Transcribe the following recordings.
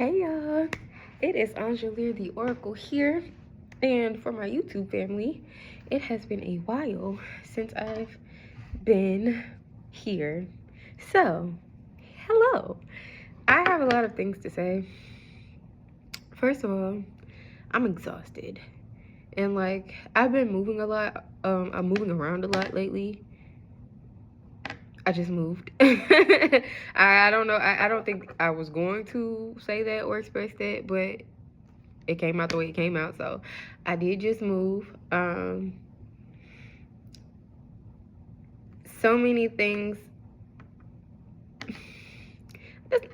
Hey y'all, it is Angelier the Oracle here, and for my YouTube family, it has been a while since I've been here. So, hello. I have a lot of things to say. First of all, I'm exhausted, and I've been moving a lot. I'm moving around a lot lately. I just moved. I don't know. I don't think I was going to say that or express that, but it came out the way it came out. So I did just move. So many things.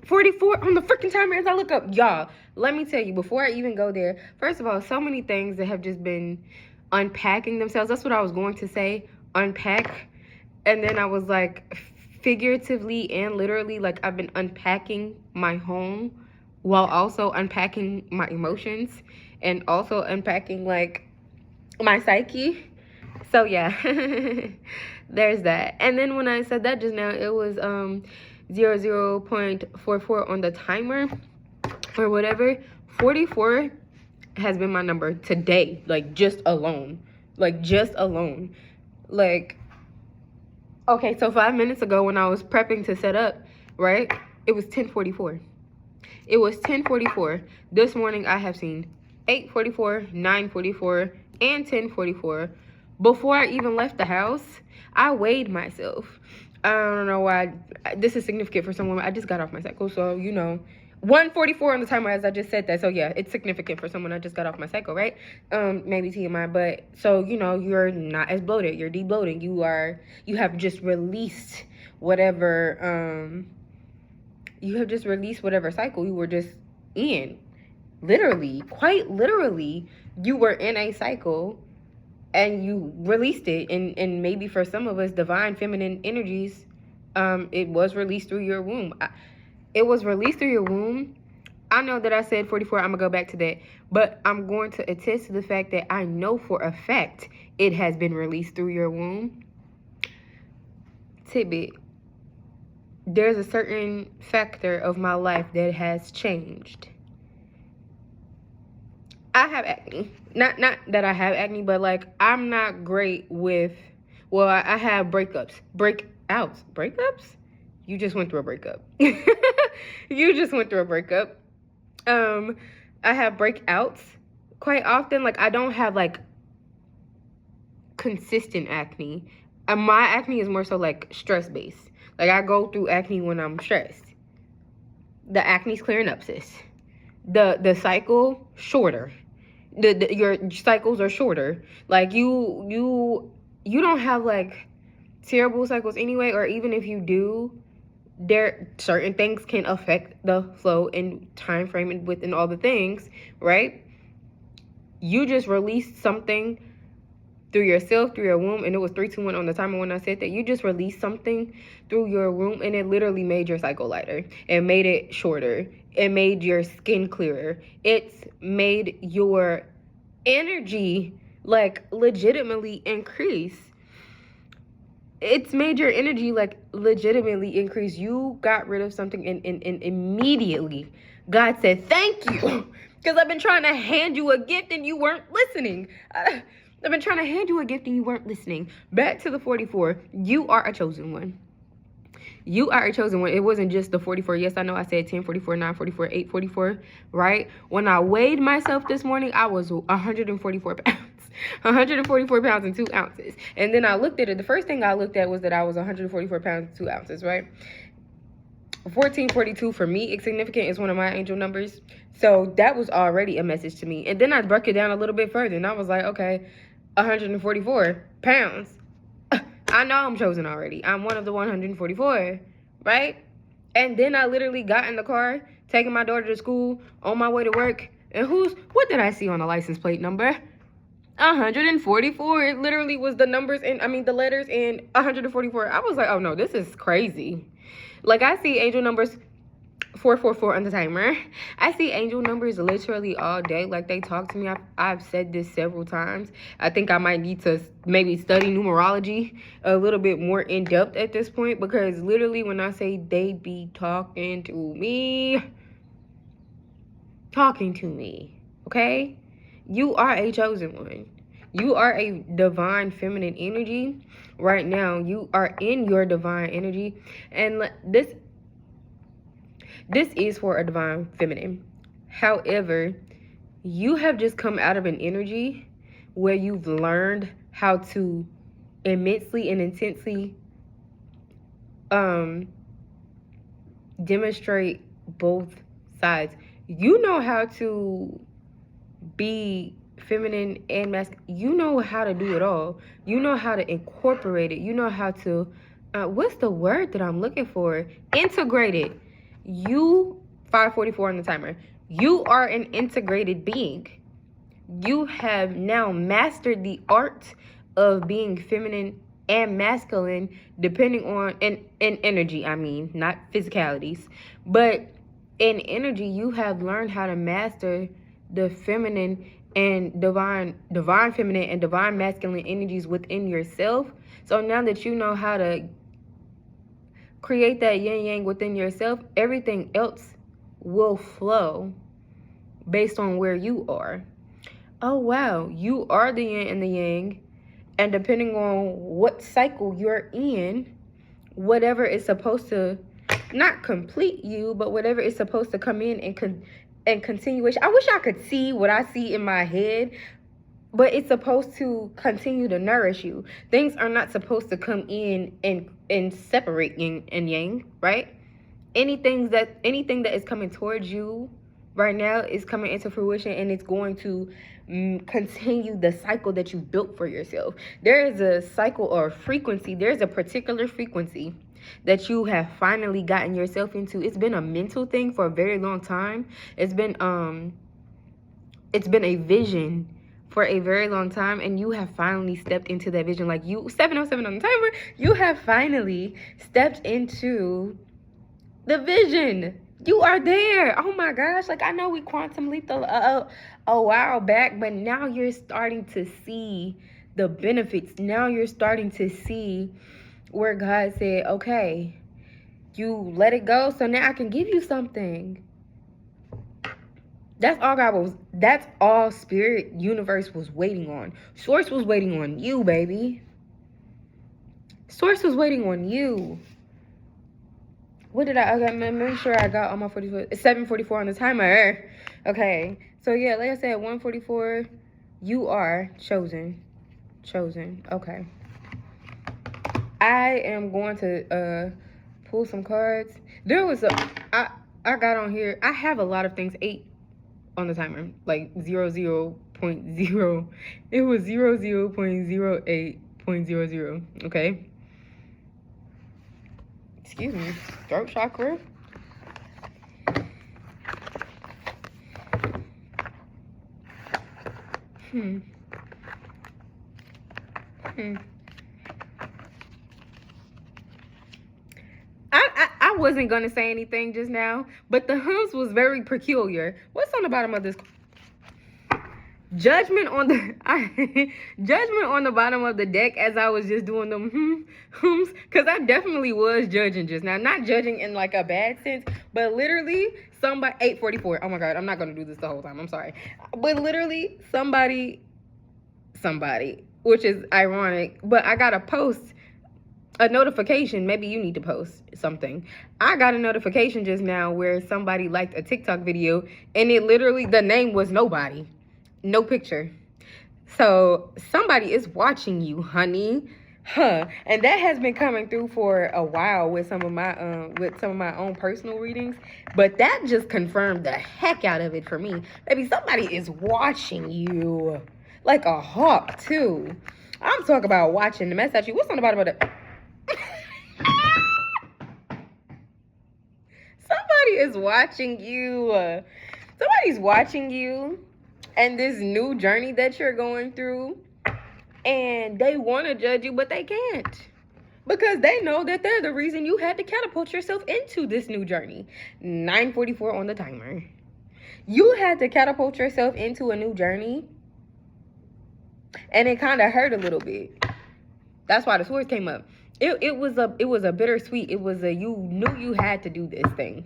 44 on the freaking timer as I look up. Y'all, let me tell you, before I even go there, first of all, so many things that have just been unpacking themselves. That's what I was going to say. Unpack. And then I was like, figuratively and literally, like, I've been unpacking my home while also unpacking my emotions and also unpacking, like, my psyche. So, yeah, there's that. And then when I said that just now, it was 0.44 on the timer or whatever. 44 has been my number today, like, just alone. Okay, so 5 minutes ago when I was prepping to set up, right, it was 10:44. It was 10:44. This morning I have seen 8:44, 9:44, and 10:44. Before I even left the house, I weighed myself. I don't know why. This is significant for someone. I just got off my cycle, so, you know. 1:44 on the timer as I just said that. So, yeah, it's significant for someone I just got off my cycle, right? Maybe TMI, but so, you know, you're not as bloated. You're debloating. You have just released whatever, cycle you were just in. Literally, quite literally, you were in a cycle and you released it. And maybe for some of us, divine feminine energies, it was released through your womb. It was released through your womb. I know that I said 44. I'm going to go back to that. But I'm going to attest to the fact that I know for a fact it has been released through your womb. Tidbit. There's a certain factor of my life that has changed. I have acne. Not that I have acne, but, like, I'm not great with... Well, I have breakups. Breakups? You just went through a breakup. You just went through a breakup. I have breakouts quite often. Like, I don't have, like, consistent acne. My acne is more so, like, stress-based. Like, I go through acne when I'm stressed. The acne's clearing up, sis. The cycle, shorter. Your cycles are shorter. Like, you don't have, like, terrible cycles anyway, or even if you do, there certain things can affect the flow and time frame and within all the things, right? You just released something through yourself, through your womb, and it was 3, 2, 1 on the timer when I said that. You just released something through your womb, and it literally made your cycle lighter. It made it shorter. It made your skin clearer. It's made your energy, like, legitimately increase. It's made your energy, like, legitimately increase. You got rid of something and immediately God said, thank you. Because I've been trying to hand you a gift and you weren't listening. I've been trying to hand you a gift and you weren't listening. Back to the 44. You are a chosen one. You are a chosen one. It wasn't just the 44. Yes, I know I said 10:44, 9:44, 8:44, right? When I weighed myself this morning, I was 144 pounds. 144 pounds and 2 ounces. And then I looked at it. The first thing I looked at was that I was 144 pounds and 2 ounces, right? 1442 for me, it's significant. It's one of my angel numbers. So that was already a message to me. And then I broke it down a little bit further. And I was like, okay, 144 pounds. I know I'm chosen already. I'm one of the 144, right? And then I literally got in the car, taking my daughter to school, on my way to work. And what did I see on the license plate number? 144. It literally was the letters in 144. I was like, oh no, this is crazy. Like, I see angel numbers 444 on the timer. I see angel numbers literally all day. Like, they talk to me. I've said this several times. I think I might need to maybe study numerology a little bit more in depth at this point, because literally when I say they be talking to me, talking to me, okay? You are a chosen one. You are a divine feminine energy. Right now, you are in your divine energy. And this is for a divine feminine. However, you have just come out of an energy where you've learned how to immensely and intensely demonstrate both sides. You know how to be feminine and masculine. You know how to do it all. You know how to incorporate it. You know how to what's the word that I'm looking for? Integrate it. You 544 on the timer. You are an integrated being. You have now mastered the art of being feminine and masculine, depending on in energy, I mean, not physicalities, but in energy. You have learned how to master the feminine and divine feminine and divine masculine energies within yourself. So now that you know how to create that yin yang within yourself, everything else will flow based on where you are. Oh wow, you are the yin and the yang, and depending on what cycle you're in, whatever is supposed to not complete you, but whatever is supposed to come in and continuation. I wish I could see what I see in my head, but it's supposed to continue to nourish you. Things are not supposed to come in and separate yin and yang, right? Anything that is coming towards you right now is coming into fruition, and it's going to continue the cycle that you built for yourself. There is a cycle or frequency. There's a particular frequency that you have finally gotten yourself into. It's been a mental thing for a very long time. It's been a vision for a very long time, and you have finally stepped into that vision. Like you, 707 on the timer, you have finally stepped into the vision. You are there. Oh my gosh. Like, I know we quantum leaped a while back, but now you're starting to see the benefits. Now you're starting to see where God said, okay, you let it go, so now I can give you something. That's all spirit universe was waiting on. Source was waiting on you, baby. Source was waiting on you. What did I got? Make sure I got all my 744 on the timer. Okay. So yeah, like I said, 144, you are chosen. Okay. I am going to pull some cards. There was I got on here. I have a lot of things. 8 on the timer. Like 00.0. It was 00.08.00. Okay. Excuse me, throat chakra. I wasn't gonna say anything just now, but the hums was very peculiar. What's on the bottom of this? Judgment on the bottom of the deck, as I was just doing them hums, because I definitely was judging just now. Not judging in like a bad sense, but literally somebody 844. Oh my god, I'm not gonna do this the whole time. I'm sorry. But literally somebody, which is ironic, but I got a post, a notification. Maybe you need to post something. I got a notification just now where somebody liked a TikTok video, and it literally, the name was nobody. No picture. So somebody is watching you, honey. And that has been coming through for a while with some of my own personal readings, but that just confirmed the heck out of it for me. Maybe somebody is watching you like a hawk too. I'm talking about watching the mess at you. What's on the bottom of the somebody is watching you. Somebody's watching you and this new journey that you're going through, and they want to judge you, but they can't, because they know that they're the reason you had to catapult yourself into this new journey. 9:44 on the timer. You had to catapult yourself into a new journey, and it kind of hurt a little bit. That's why the swords came up. It was a bittersweet. It was a, you knew you had to do this thing.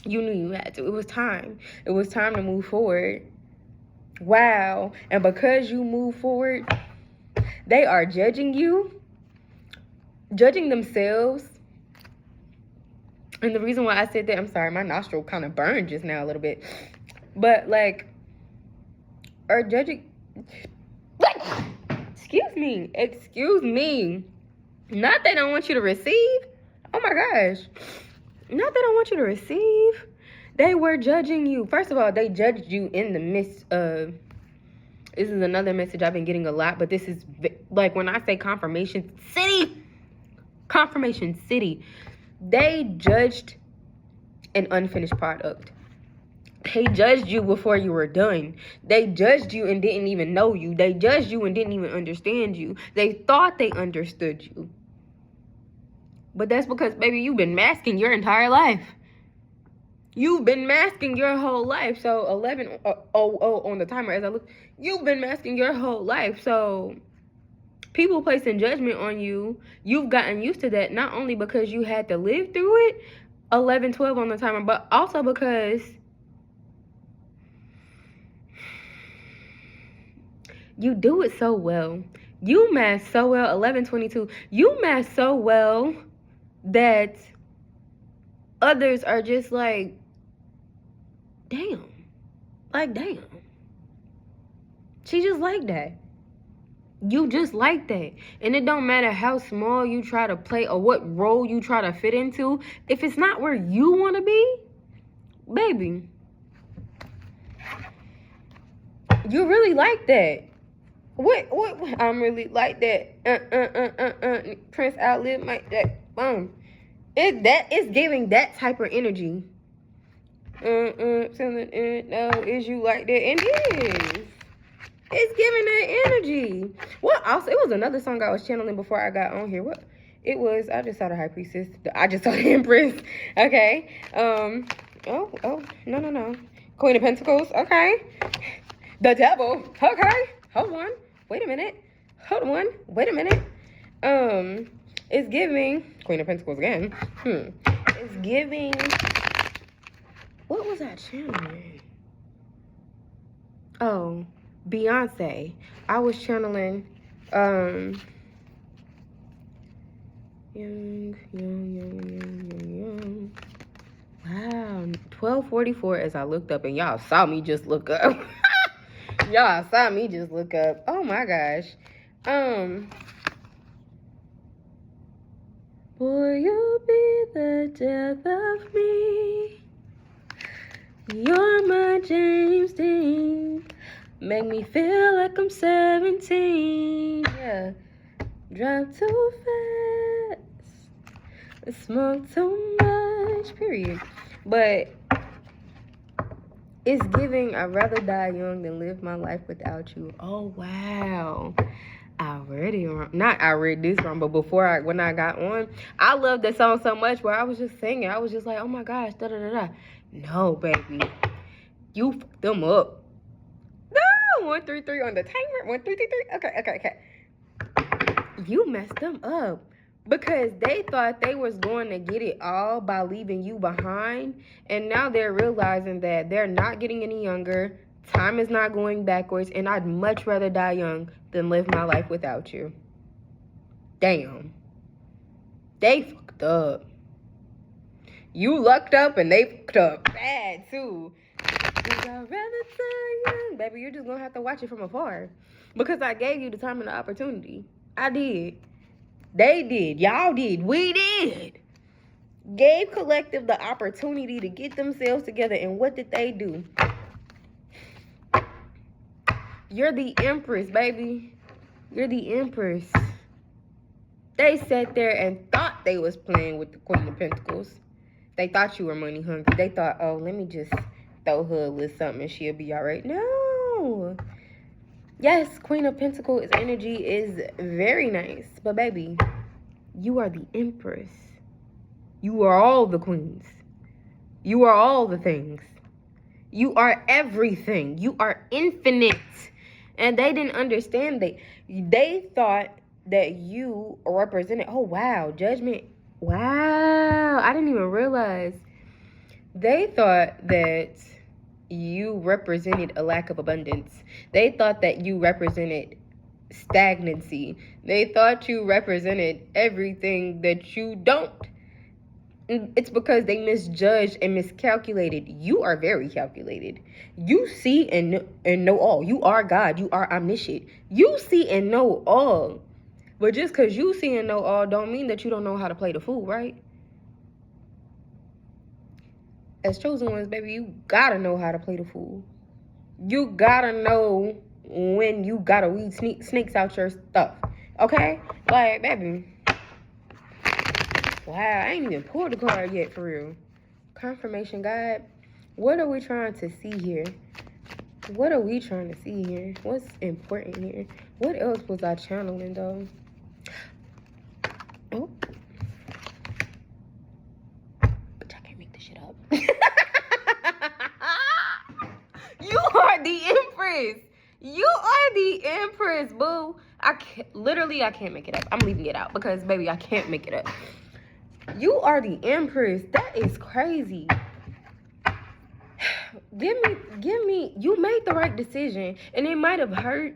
You knew you had to. It was time. It was time to move forward. Wow. And because you move forward, they are judging you, judging themselves. And the reason why I said that, I'm sorry, my nostril kind of burned just now a little bit. But like, are judging, excuse me. Not they don't want you to receive. Oh my gosh. Not they don't want you to receive. They were judging you. First of all, they judged you in the midst of, this is another message I've been getting a lot, but this is like when I say confirmation city, they judged an unfinished product. They judged you before you were done. They judged you and didn't even know you. They judged you and didn't even understand you. They thought they understood you. But that's because, baby, you've been masking your entire life. You've been masking your whole life. So 11:00 on the timer as I look, you've been masking your whole life. So people placing judgment on you, you've gotten used to that, not only because you had to live through it, 11:12 on the timer, but also because you do it so well. You mask so well, 11:22. You mask so well that others are just like, damn. Like, damn. She just like that. You just like that. And it don't matter how small you try to play or what role you try to fit into. If it's not where you want to be, baby, you really like that. What? I'm really like that. Prince outlived my that. Boom. It's giving that type of energy. No, is you like that? And it is. It's giving that energy. What also? It was another song I was channeling before I got on here. What? It was. I just saw the High Priestess. I just saw the Empress. Okay. Oh. No. Queen of Pentacles. Okay. The Devil. Okay. Hold on. Wait a minute. It's giving Queen of Pentacles again. It's giving. What was that channeling? Oh, Beyonce. I was channeling young. Wow, 12:44 as I looked up, and y'all saw me just look up. Y'all saw me just look up. Oh my gosh. Boy, you'll be the death of me. You're my James Dean. Make me feel like I'm 17. Yeah. Drive too fast. Smoke too much. Period. But it's giving, I'd rather die young than live my life without you. Oh, wow. I read this wrong, but when I got on, I loved that song so much where I was just singing. I was just like, oh my gosh, da-da-da-da. No, baby. You fucked them up. No, 133 on the timer. 133. Okay. You messed them up. Because they thought they was going to get it all by leaving you behind. And now they're realizing that they're not getting any younger. Time is not going backwards. And I'd much rather die young than live my life without you. Damn. They fucked up. You lucked up and they fucked up bad too. I'd rather die young. Baby, you're just going to have to watch it from afar. Because I gave you the time and the opportunity. I did. They did. Y'all did. We did. Gave collective the opportunity to get themselves together. And what did they do? You're the Empress, baby. You're the Empress. They sat there and thought they was playing with the Queen of Pentacles. They thought you were money hungry. They thought, oh, let me just throw her a little something and she'll be all right. No. Yes, Queen of Pentacles energy is very nice. But baby, you are the Empress. You are all the queens. You are all the things. You are everything. You are infinite. And they didn't understand. They thought that you represented, oh wow, judgment. Wow, I didn't even realize They thought that you represented a lack of abundance. They thought that you represented stagnancy. They thought you represented everything that you don't. It's because they misjudged and miscalculated. You are very calculated. You see and know all. You are God. You are omniscient. You see and know all. But just because you see and know all don't mean that you don't know how to play the fool, right? As chosen ones, baby, you gotta know how to play the fool. You gotta know when you gotta weed snakes out your stuff. Okay? Like, baby. Wow, I ain't even pulled the card yet, for real. Confirmation, God. What are we trying to see here? What are we trying to see here? What's important here? What else was I channeling, though? Oh. But I can't make this shit up. You are the Empress. You are the Empress, boo. I can't make it up. I'm leaving it out because, baby, I can't make it up. You are the Empress. That is crazy. Give me, you made the right decision. And it might have hurt.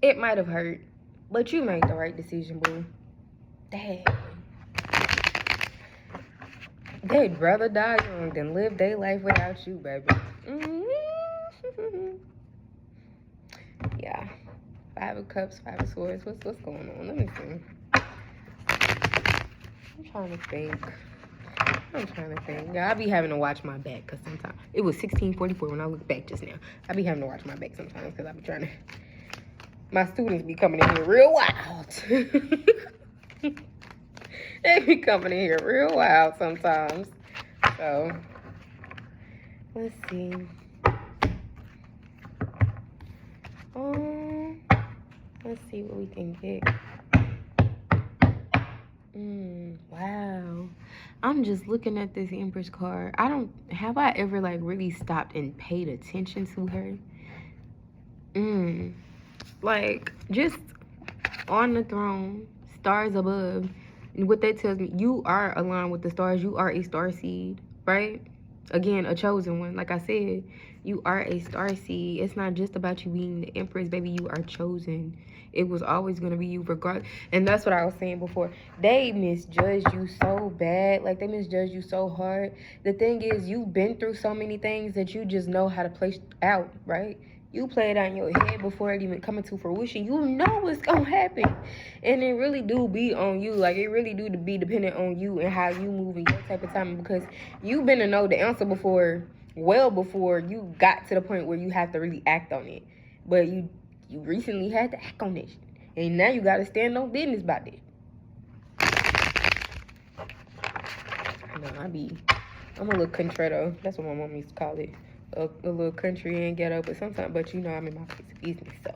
It might have hurt. But you made the right decision, boo. Dang. They'd rather die young than live their life without you, baby. Yeah. 5 of Cups, 5 of Swords. What's going on? Let me see. I'm trying to think. Yeah, I be having to watch my back because sometimes it was 16:44 when I looked back just now. I be having to watch my back sometimes because I be trying to. My students be coming in here real wild. They be coming in here real wild sometimes. So let's see. Let's see what we can get. Wow. I'm just looking at this Empress card. Have I ever like really stopped and paid attention to her? Like just on the throne, stars above. And what that tells me, you are aligned with the stars. You are a star seed, right? Again, a chosen one. Like I said, you are a star seed. It's not just about you being the Empress, baby. You are chosen. It was always going to be you regardless. And that's what I was saying before. They misjudged you so bad. Like, they misjudged you so hard. The thing is, you've been through so many things that you just know how to play out, right? You play it out in your head before it even coming to fruition. You know what's going to happen. And it really do be on you. Like, it really do be dependent on you and how you move in your type of time. Because you've been to know the answer before, well before you got to the point where you have to really act on it. But you recently had to act on it. And now you got to stand on business about it. No, I'm a little contretto. That's what my mom used to call it. A little country and ghetto, but you know I'm in my place of business. So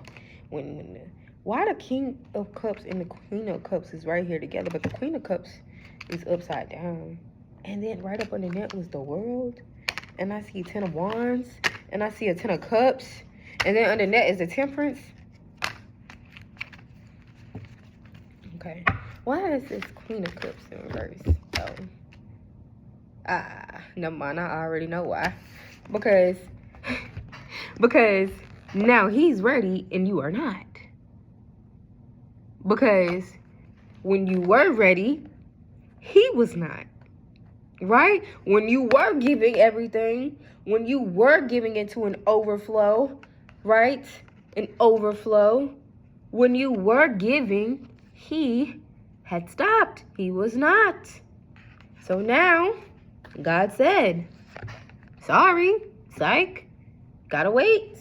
why the King of Cups and the Queen of Cups is right here together, but the Queen of Cups is upside down, and then right up under that was the World, and I see 10 of Wands, and I see a 10 of Cups, and then under that is the Temperance. Okay, why is this Queen of Cups in reverse? Never mind. I already know why. Because now he's ready and you are not. Because when you were ready, he was not. Right? When you were giving everything, when you were giving into an overflow, right? An overflow. When you were giving, he had stopped. He was not. So now, God said, sorry, psych, gotta wait.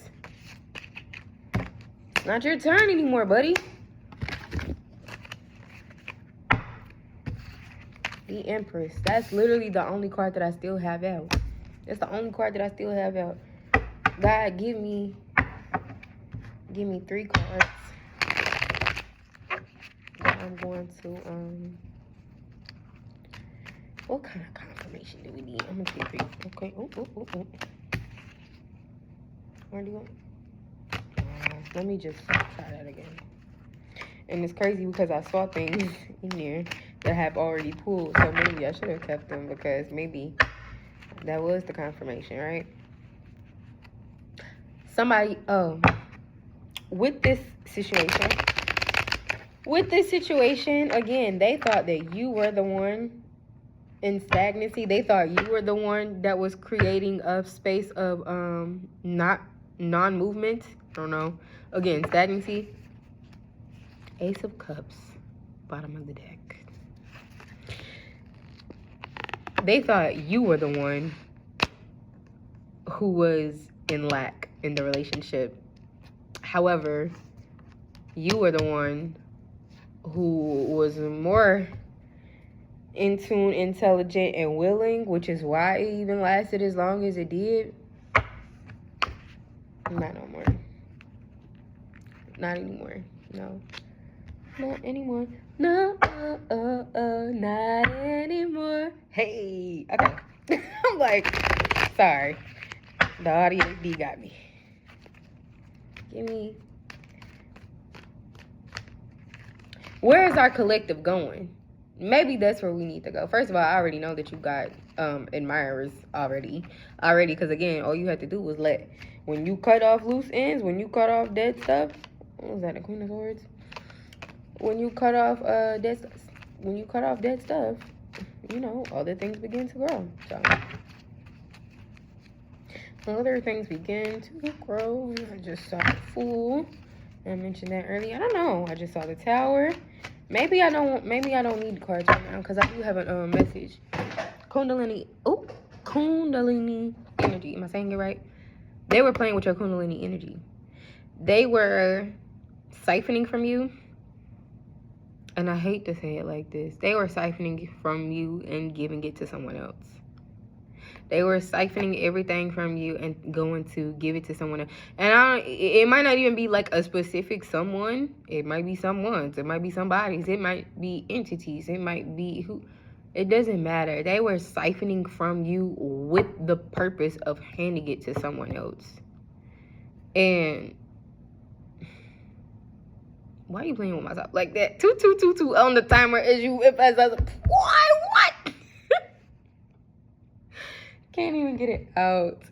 It's not your turn anymore, buddy. The Empress. That's literally the only card that I still have out. That's the only card that I still have out. God, give me 3 cards that I'm going to, what kind of confirmation do we need? I'm gonna take 3. Okay. Oh. Where do you want? Let me just try that again. And it's crazy because I saw things in there that I have already pulled. So maybe I should have kept them because maybe That was the confirmation, right? Somebody, with this situation, again, they thought that you were the one in stagnancy. They thought you were the one that was creating a space of not non-movement. I don't know. Again, stagnancy. Ace of Cups, bottom of the deck. They thought you were the one who was in lack in the relationship. However, you were the one who was more in tune, intelligent, and willing, which is why it even lasted as long as it did. Not no more. Not anymore. No. Not anymore. No, not anymore. Hey. Okay. I'm like, sorry. The ADHD got me. Give me. Where is our collective going? Maybe that's where we need to go. First of all, I already know that you got admirers already, because again, all you had to do was when you cut off loose ends, when you cut off dead stuff. What was that, the Queen of Swords? When you cut off dead stuff, you know, other things begin to grow. So other things begin to grow. I just saw the Fool. I mentioned that earlier. I don't know. I just saw the Tower. Maybe I don't need the cards right now because I do have a message. Kundalini. Oh, Kundalini energy. Am I saying it right? They were playing with your Kundalini energy. They were siphoning from you. And I hate to say it like this. They were siphoning from you and giving it to someone else. They were siphoning everything from you and going to give it to someone else. And it might not even be like a specific someone. It might be someone's. It might be somebody's. It might be entities. It might be who. It doesn't matter. They were siphoning from you with the purpose of handing it to someone else. And why are you playing with myself like that? 2 on the timer as you whip as I was like, what? Can't even get it out.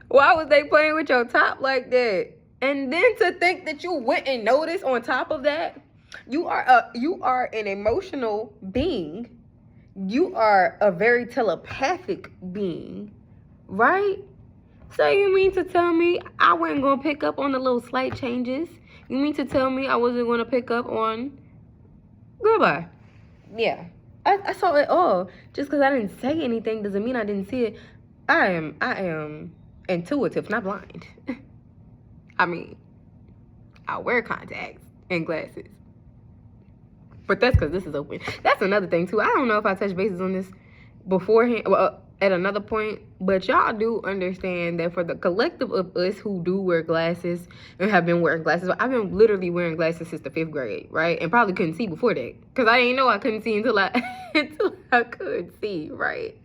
Why was they playing with your top like that? And then to think that you wouldn't notice on top of that, you are an emotional being. You are a very telepathic being, right? So you mean to tell me I wasn't gonna pick up on the little slight changes? You mean to tell me I wasn't gonna pick up on goodbye? Yeah, I saw it all. Just because I didn't say anything doesn't mean I didn't see it. I am intuitive, not blind. I mean, I wear contacts and glasses. But that's because this is open. That's another thing, too. I don't know if I touched bases on this beforehand, at another point, but y'all do understand that for the collective of us who do wear glasses and have been wearing glasses, I've been literally wearing glasses since the 5th grade, right? And probably couldn't see before that because I didn't know I couldn't see until I could see, right?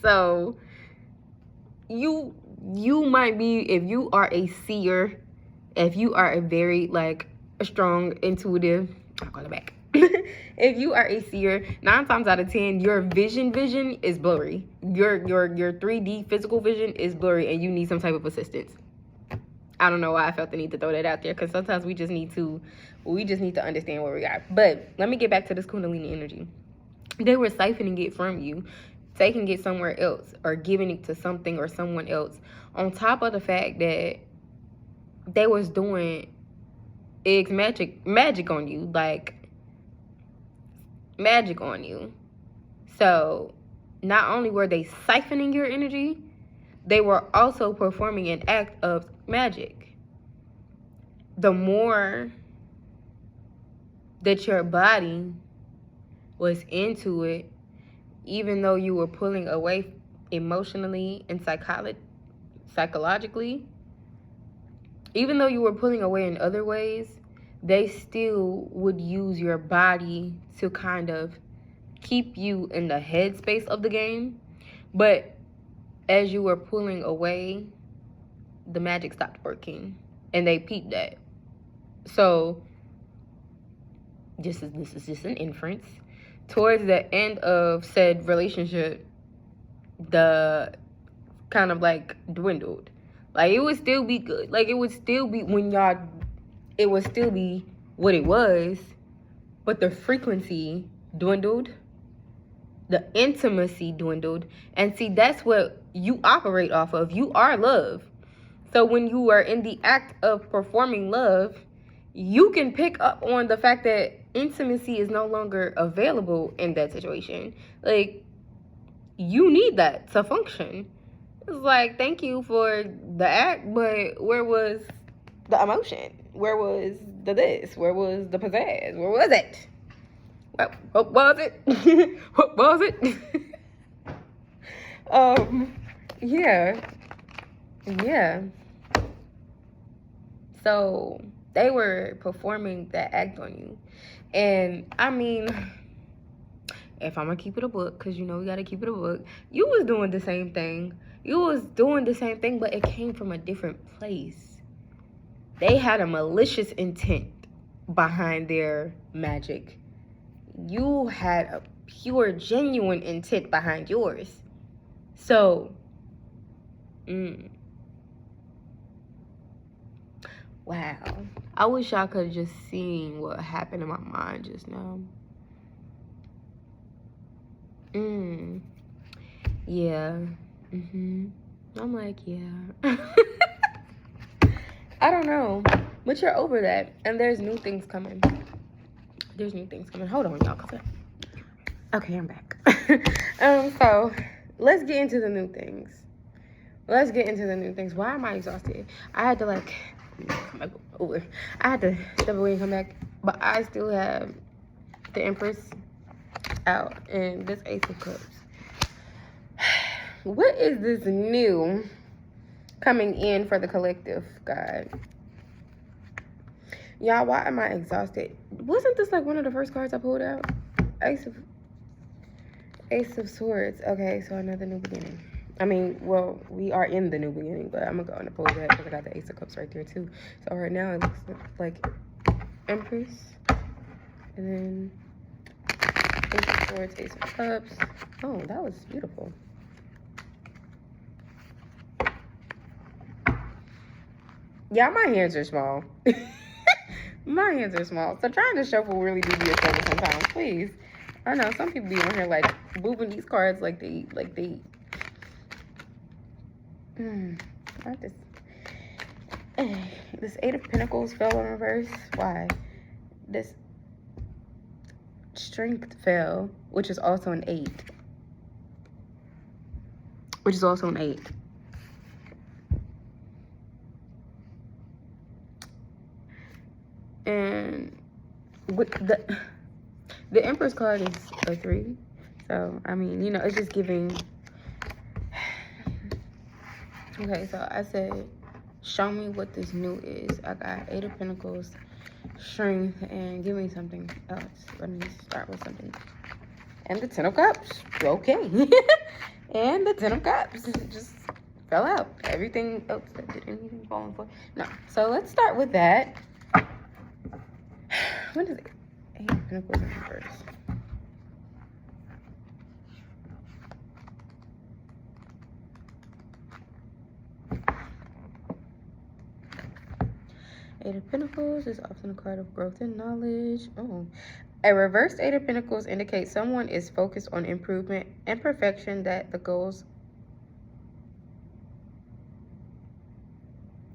So you might be, if you are a seer, if you are a very a strong intuitive, I'll call it back. If you are a seer, 9 times out of 10, your vision is blurry. Your 3D physical vision is blurry, and you need some type of assistance. I don't know why I felt the need to throw that out there, because sometimes we just need to understand where we are. But let me get back to this Kundalini energy. They were siphoning it from you, taking it somewhere else, or giving it to something or someone else. On top of the fact that they was doing magic on you, magic on you. So not only were they siphoning your energy, they were also performing an act of magic. The more that your body was into it, even though you were pulling away emotionally and psychologically, even though you were pulling away in other ways, they still would use your body to kind of keep you in the headspace of the game. But as you were pulling away, the magic stopped working, and they peeped that. So this is just an inference. Towards the end of said relationship, the kind of like dwindled. Like it would still be good. Like it would still be it would still be what it was, but the frequency dwindled. The intimacy dwindled. And see, that's what you operate off of. You are love. So when you are in the act of performing love, you can pick up on the fact that intimacy is no longer available in that situation. Like, you need that to function. It's like, thank you for the act, but where was the emotion? Where was the this? Where was the pizzazz? Where was it? What was it? What was it? Yeah. So they were performing that act on you. And I mean, if I'm gonna keep it a book, because you know we gotta keep it a book, you was doing the same thing. You was doing the same thing, but it came from a different place. They had a malicious intent behind their magic. You had a pure, genuine intent behind yours. So, wow. I wish I could have just seen what happened in my mind just now. Yeah. I'm like, yeah. I don't know. But you're over that. And there's new things coming. Hold on, y'all. Okay, I'm back. So let's get into the new things. Why am I exhausted? I had to come back over. I had to step away and come back. But I still have the Empress out and this Ace of Cups. What is this new coming in for the collective, God? Y'all, why am I exhausted? Wasn't this like one of the first cards I pulled out? Ace of Swords. Okay, so another new beginning. I mean, well, we are in the new beginning, but I'm gonna go and pull that because I got the Ace of Cups right there too. So right now it looks like Empress, and then Ace of Swords, Ace of Cups. Oh, that was beautiful. Yeah, my hands are small. My hands are small. So trying to shuffle really do be a struggle sometimes, please. I know some people be on here like moving these cards like they this Eight of Pentacles fell in reverse. Why? This Strength fell, which is also an 8. And with the Empress card is a 3. So, I mean, you know, it's just giving. Okay, so I said, show me what this new is. I got 8 of Pentacles, Strength, and give me something else. Let me start with something. And the 10 of Cups. Okay. And the 10 of Cups. It just fell out. Everything else that did anything fall in place. No. So let's start with that. What is it? 8 of Pentacles in reverse. Eight of Pentacles is often a card of growth and knowledge. Oh. A reversed Eight of Pentacles indicates someone is focused on improvement and perfection that the goals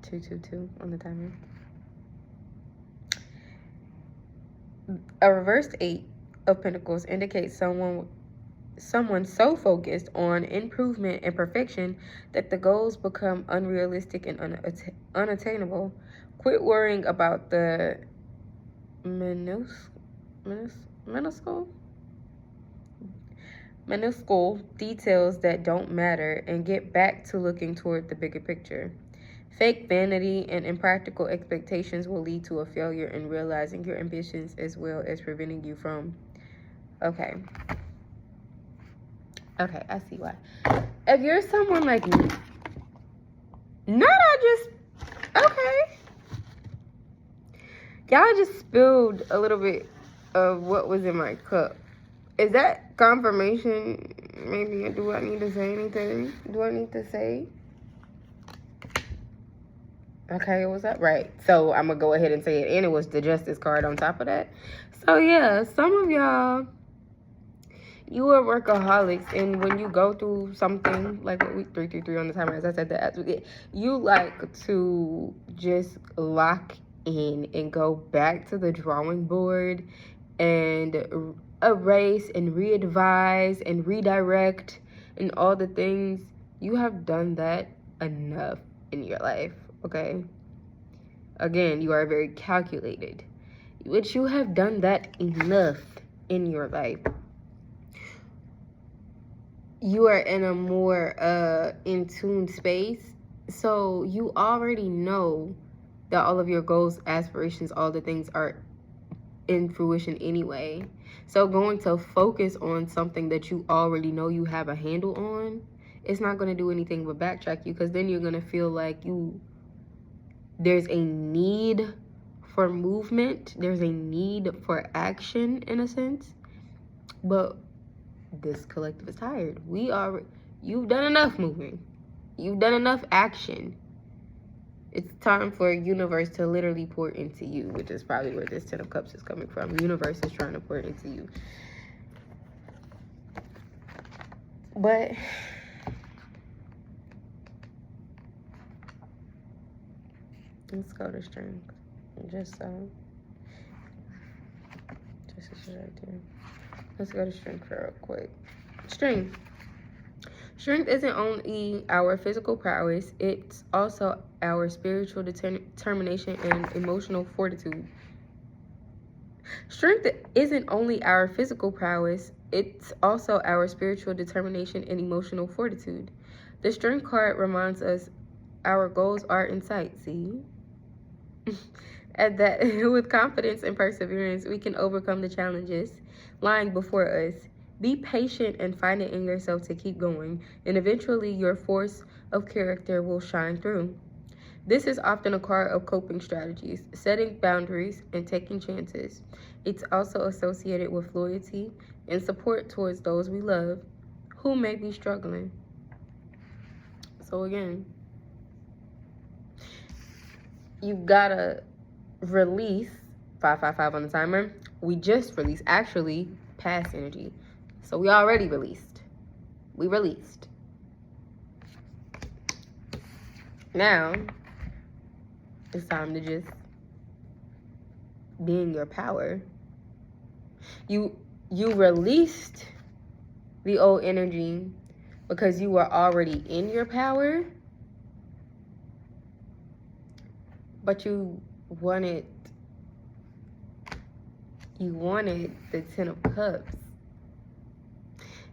222 on the timer. A reversed Eight of Pentacles indicates someone so focused on improvement and perfection that the goals become unrealistic and unattainable. Quit worrying about the minuscule details that don't matter and get back to looking toward the bigger picture. Fake vanity and impractical expectations will lead to a failure in realizing your ambitions as well as preventing you from... Okay, I see why. If you're someone like me... Okay. Y'all just spilled a little bit of what was in my cup. Is that confirmation? Maybe, do I need to say anything? Do I need to say? Okay, was that right? So I'm gonna go ahead and say it, and it was the Justice card on top of that. So yeah, some of y'all, you are workaholics, and when you go through something like what week 333 on the timer, as I said, that you like to just lock in and go back to the drawing board and erase and re-advise and redirect and all the things. You have done that enough in your life, okay? Again, you are very calculated, which you have done that enough in your life. You are in a more in tune space, so you already know that all of your goals, aspirations, all the things are in fruition anyway. So going to focus on something that you already know you have a handle on, it's not going to do anything but backtrack you, because then you're going to feel like there's a need for movement, there's a need for action in a sense. But this collective is tired. You've done enough moving, you've done enough action. It's time for universe to literally pour into you, which is probably where this 10 of Cups is coming from. Universe is trying to pour into you. But let's go to strength. Just this is right there. Let's go to strength real quick. Strength. Strength isn't only our physical prowess, it's also our spiritual determination and emotional fortitude. Strength isn't only our physical prowess, it's also our spiritual determination and emotional fortitude. The strength card reminds us our goals are in sight, see? And that with confidence and perseverance, we can overcome the challenges lying before us. Be patient and find it in yourself to keep going, and eventually your force of character will shine through. This is often a card of coping strategies, setting boundaries, and taking chances. It's also associated with loyalty and support towards those we love who may be struggling. So again, you gotta release 555 on the timer. We just released, actually, past energy. So we already released. We released. Now, it's time to just be in your power. You released the old energy because you were already in your power, but you wanted the 10 of Cups.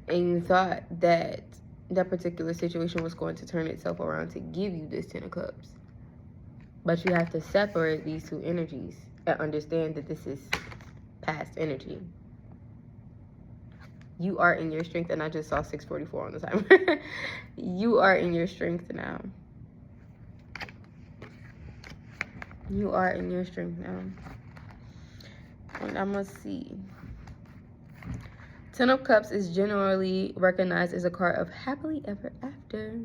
And you thought that that particular situation was going to turn itself around to give you this 10 of Cups. But you have to separate these two energies and understand that this is past energy. You are in your strength, and I just saw 644 on the timer. You are in your strength now. You are in your strength now. And I must see. 10 of Cups is generally recognized as a card of happily ever after.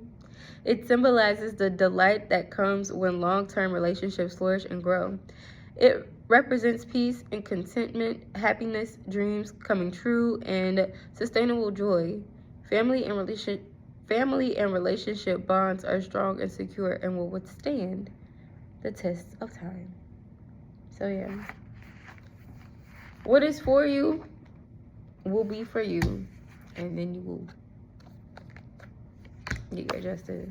It symbolizes the delight that comes when long-term relationships flourish and grow. It represents peace and contentment, happiness, dreams coming true, and sustainable joy. Family and relationship bonds are strong and secure and will withstand the test of time. So yeah. What is for you will be for you, and then you will get your justice.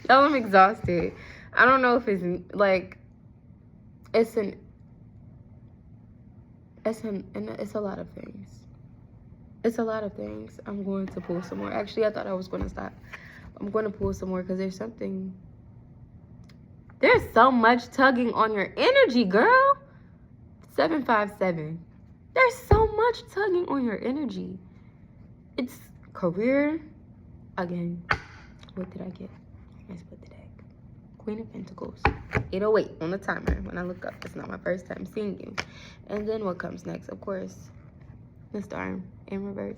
Y'all, I'm exhausted. I don't know if it's like it's a lot of things. It's a lot of things. I'm going to pull some more. Actually, I thought I was going to stop. I'm going to pull some more because there's so much tugging on your energy, girl. 757. There's so much tugging on your energy. It's career. Again, what did I get? I split the deck. Queen of Pentacles. 808 on the timer. When I look up, it's not my first time seeing you. And then what comes next? Of course, The star in reverse.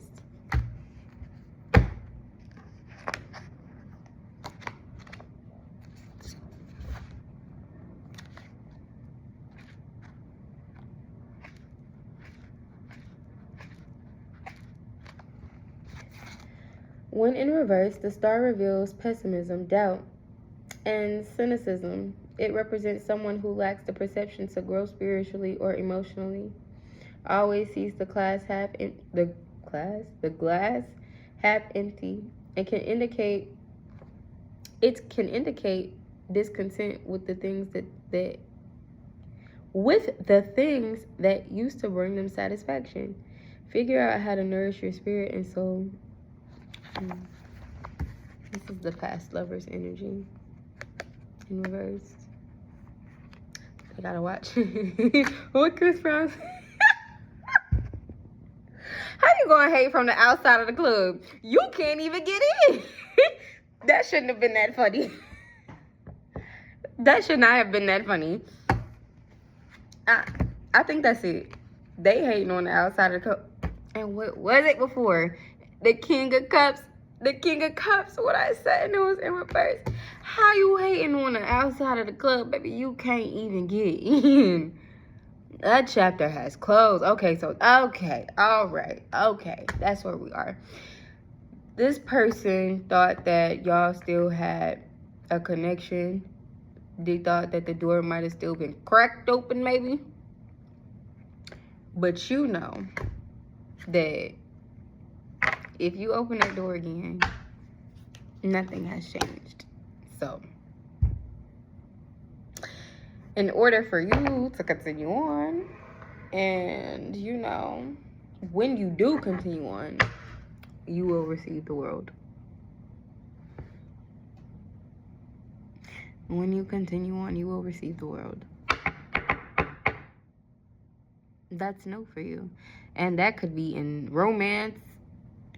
When in reverse, the star reveals pessimism, doubt, and cynicism. It represents someone who lacks the perception to grow spiritually or emotionally. Always sees the glass half empty. It can indicate discontent with the things that used to bring them satisfaction. Figure out how to nourish your spirit and soul. This is the past lover's energy in reverse. I gotta watch. What Chris Brown? How you gonna hate from the outside of the club? You can't even get in. That shouldn't have been that funny. That should not have been that funny. I think that's it. They hating on the outside of the club. And what was it before? The King of Cups. The King of Cups, what I said, and it was in reverse. How you hating on the outside of the club, baby? You can't even get in. That chapter has closed. Okay, all right, okay, that's where we are. This person thought that y'all still had a connection. They thought that the door might have still been cracked open, maybe. But you know that if you open that door again, nothing has changed. So, in order for you to continue on, and you know, when you do continue on, you will receive the world. When you continue on, you will receive the world. That's no for you. And that could be in romance,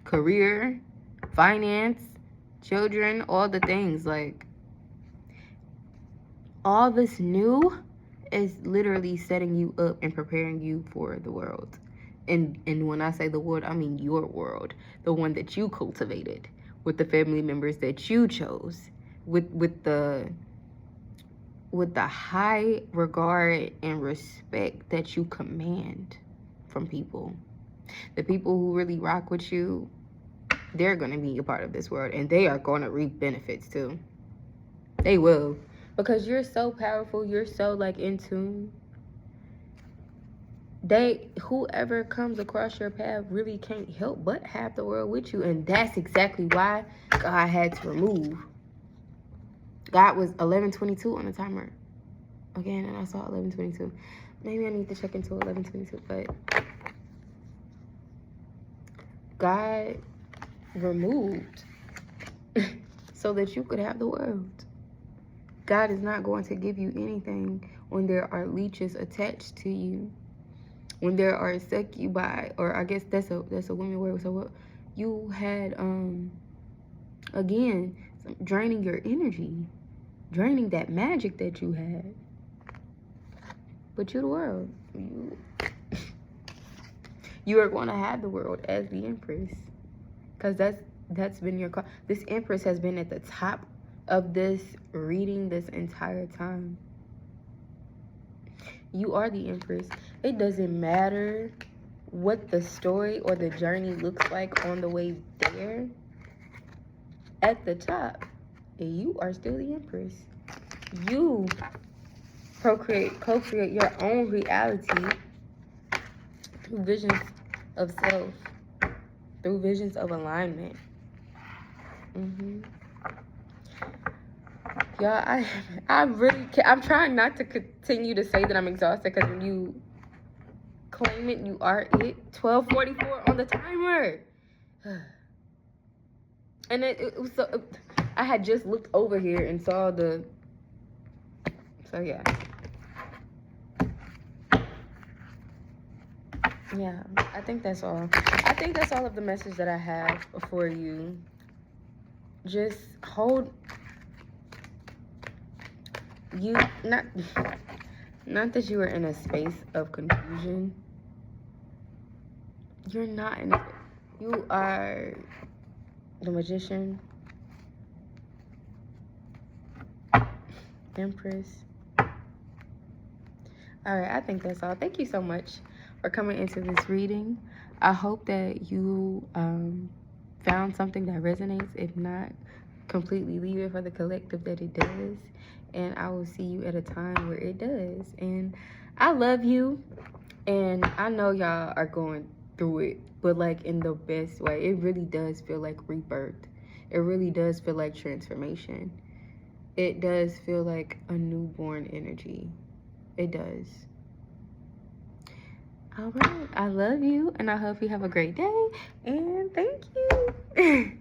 career, finance, children, all the things. Like, all this new is literally setting you up and preparing you for the world. And when I say the world, I mean your world, the one that you cultivated, with the family members that you chose, with the high regard and respect that you command from people. The people who really rock with you, they're going to be a part of this world, and they are going to reap benefits too. They will, because you're so powerful. You're so like in tune. Whoever comes across your path really can't help but have the world with you, and that's exactly why God had to remove. God was 11:22 on the timer again, and I saw 11:22. Maybe I need to check into 11:22, but God removed so that you could have the world. God is not going to give you anything when there are leeches attached to you, when there are succubi, or I guess that's a woman word. So what you had, again, draining your energy, draining that magic that you had. But you're the world. You are going to have the world as the Empress, because that's been your call. This Empress has been at the top of this reading this entire time. You are the Empress. It doesn't matter what the story or the journey looks like on the way there. At the top, you are still the Empress. You co-create your own reality through visions of self, through visions of alignment. Y'all, I'm trying not to continue to say that I'm exhausted, because when you claim it, you are it. 12:44 on the timer. And it was so, I had just looked over here and saw the, so yeah. Yeah, I think that's all. I think that's all of the message that I have for you. Just hold, you, not that you are in a space of confusion, You're not in it. You are the Magician, Empress. All right, I think that's all. Thank you so much for coming into this reading. I hope that you found something that resonates. If not, completely leave it for the collective that it does. And I will see you at a time where it does. And I love you. And I know y'all are going through it, but like in the best way. It really does feel like rebirth. It really does feel like transformation. It does feel like a newborn energy. It does. All right. I love you, and I hope you have a great day. And thank you.